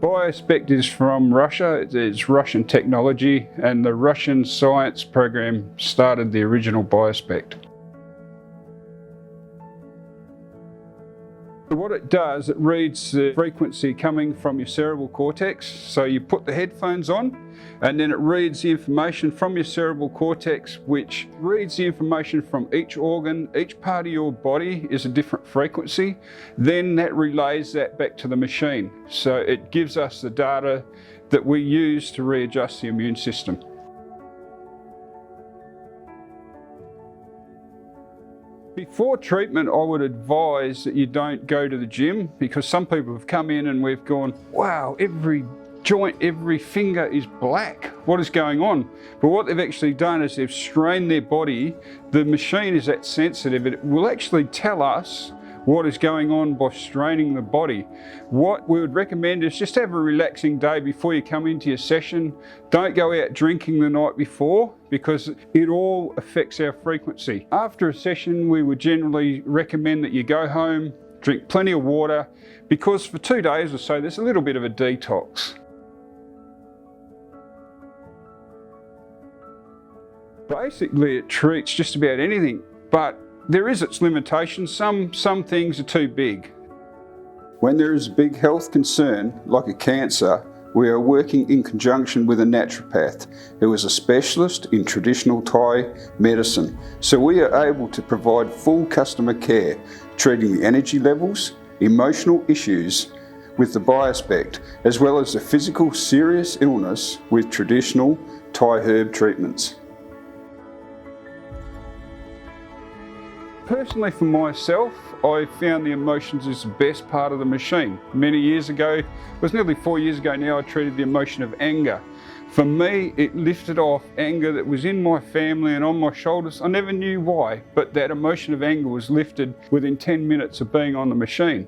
Biospect is from Russia. It's Russian technology, and the Russian science program started the original Biospect. What it does, it reads the frequency coming from your cerebral cortex. So you put the headphones on, and then it reads the information from your cerebral cortex, which reads the information from each organ. Each part of your body is a different frequency. Then that relays that back to the machine. So it gives us the data that we use to readjust the immune system. Before treatment, I would advise that you don't go to the gym, because some people have come in and we've gone, wow, every joint, every finger is black. What is going on? But what they've actually done is they've strained their body. The machine is that sensitive, it will actually tell us what is going on by straining the body. What we would recommend is just have a relaxing day before you come into your session. Don't go out drinking the night before, because it all affects our frequency. After a session, we would generally recommend that you go home, drink plenty of water, because for 2 days or so, there's a little bit of a detox. Basically, it treats just about anything, but there is its limitations. Some things are too big. When there is a big health concern, like a cancer, we are working in conjunction with a naturopath who is a specialist in traditional Thai medicine. So we are able to provide full customer care, treating the energy levels, emotional issues with the Biospect, as well as the physical serious illness with traditional Thai herb treatments. Personally, for myself, I found the emotions is the best part of the machine. Many years ago, it was nearly 4 years ago now, I treated the emotion of anger. For me, it lifted off anger that was in my family and on my shoulders. I never knew why, but that emotion of anger was lifted within 10 minutes of being on the machine.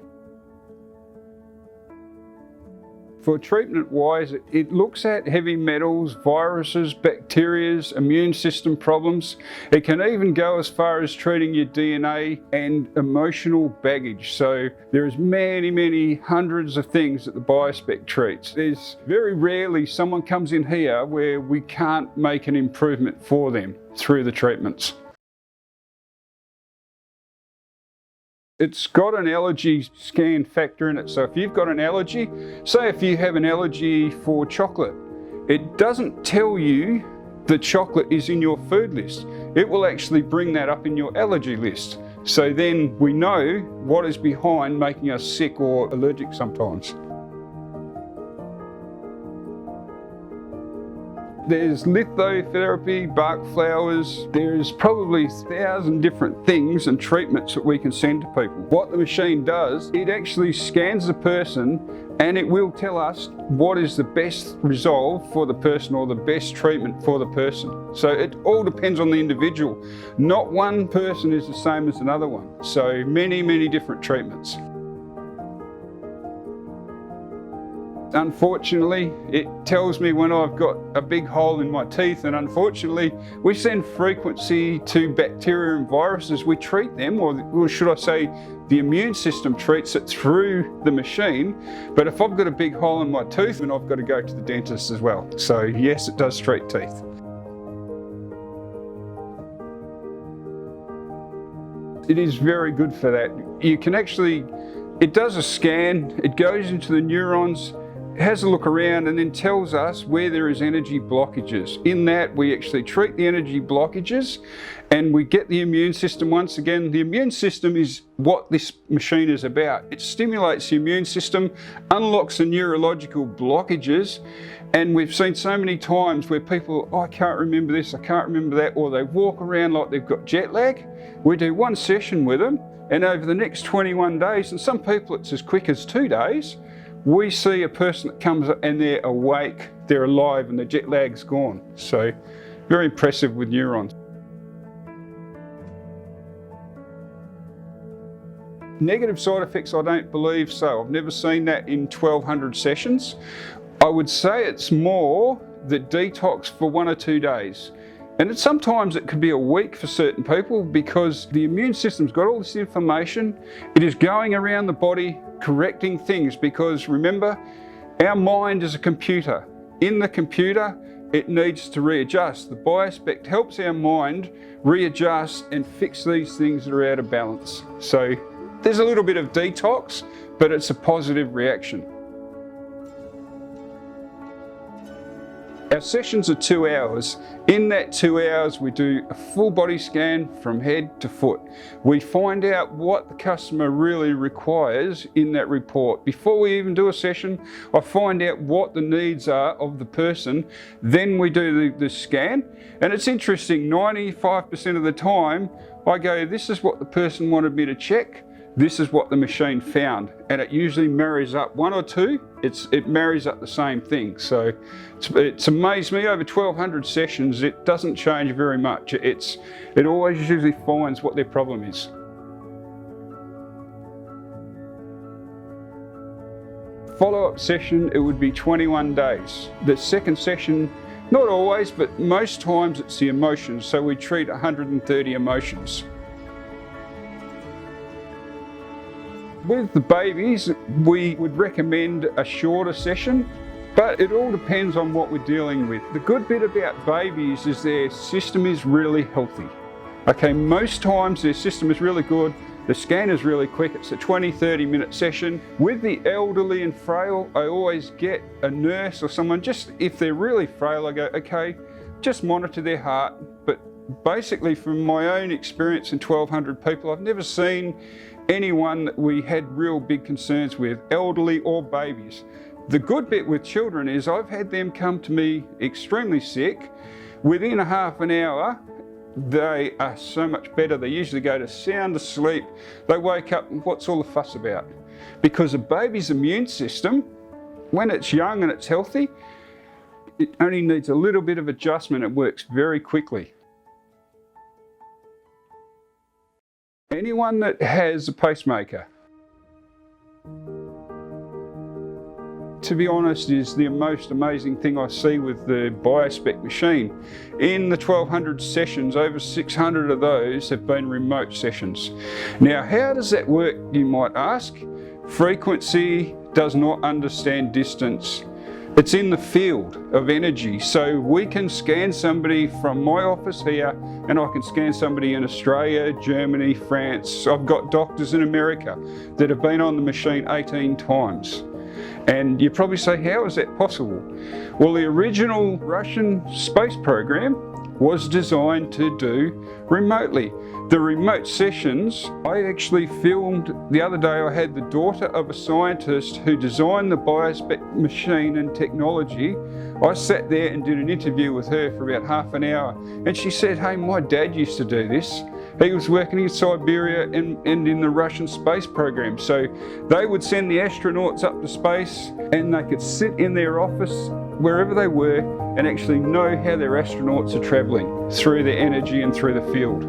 For treatment-wise, it looks at heavy metals, viruses, bacteria, immune system problems. It can even go as far as treating your DNA and emotional baggage. So there's many hundreds of things that the Biospect treats. There's very rarely someone comes in here where we can't make an improvement for them through the treatments. It's got an allergy scan factor in it. So if you've got an allergy, say if you have an allergy for chocolate, it doesn't tell you the chocolate is in your food list. It will actually bring that up in your allergy list. So then we know what is behind making us sick or allergic sometimes. There's lithotherapy, bark flowers, there's probably 1,000 different things and treatments that we can send to people. What the machine does, it actually scans the person and it will tell us what is the best resolve for the person or the best treatment for the person. So it all depends on the individual. Not one person is the same as another one. So many different treatments. Unfortunately, it tells me when I've got a big hole in my teeth, and unfortunately, we send frequency to bacteria and viruses. We treat them, or should I say, the immune system treats it through the machine. But if I've got a big hole in my tooth, then I've got to go to the dentist as well. So yes, it does treat teeth. It is very good for that. You can actually, it does a scan, it goes into the neurons, has a look around and then tells us where there is energy blockages. In that, we actually treat the energy blockages and we get the immune system. Once again, the immune system is what this machine is about. It stimulates the immune system, unlocks the neurological blockages, and we've seen so many times where people, oh, I can't remember this, I can't remember that, or they walk around like they've got jet lag. We do one session with them, and over the next 21 days, and some people it's as quick as 2 days, we see a person that comes and they're awake, they're alive, and the jet lag's gone. So very impressive with neurons. Negative side effects, I don't believe so. I've never seen that in 1,200 sessions. I would say it's more the detox for 1 or 2 days. And sometimes it could be a week for certain people, because the immune system's got all this information. It is going around the body correcting things, because remember, Our mind is a computer. In the computer, it needs to readjust. The Biospect helps our mind readjust and fix these things that are out of balance. So there's a little bit of detox, but it's a positive reaction. Our sessions are 2 hours. In that 2 hours, we do a full body scan from head to foot. We find out what the customer really requires in that report. Before we even do a session, I find out what the needs are of the person. Then we do the scan. And it's interesting, 95% of the time, I go, this is what the person wanted me to check. This is what the machine found, and it usually marries up one or two. It marries up the same thing. So it's amazed me, over 1,200 sessions, it doesn't change very much. It always usually finds what their problem is. Follow-up session, it would be 21 days. The second session, not always, but most times it's the emotions. So we treat 130 emotions. With the babies, we would recommend a shorter session, but it all depends on what we're dealing with. The good bit about babies is their system is really healthy. Okay, most times their system is really good, the scan is really quick, it's a 20-30 minute session. With the elderly and frail, I always get a nurse or someone, just if they're really frail, I go, okay, just monitor their heart. But basically from my own experience in 1,200 people, I've never seen anyone that we had real big concerns with, elderly or babies. The good bit with children is I've had them come to me extremely sick. Within a half an hour, they are so much better. They usually go to sound asleep. They wake up, and what's all the fuss about? Because a baby's immune system, when it's young and it's healthy, it only needs a little bit of adjustment. It works very quickly. Anyone that has a pacemaker, to be honest, is the most amazing thing I see with the Biospect machine. In the 1,200 sessions, over 600 of those have been remote sessions. Now, how does that work, you might ask? Frequency does not understand distance. It's in the field of energy. So we can scan somebody from my office here, and I can scan somebody in Australia, Germany, France. I've got doctors in America that have been on the machine 18 times. And you probably say, how is that possible? Well, the original Russian space program was designed to do remotely. The remote sessions, I actually filmed the other day. I had the daughter of a scientist who designed the Biospect machine and technology. I sat there and did an interview with her for about half an hour, and she said, hey, my dad used to do this. He was working in Siberia and in the Russian space program. So they would send the astronauts up to space, and they could sit in their office wherever they were and actually know how their astronauts are traveling through their energy and through the field.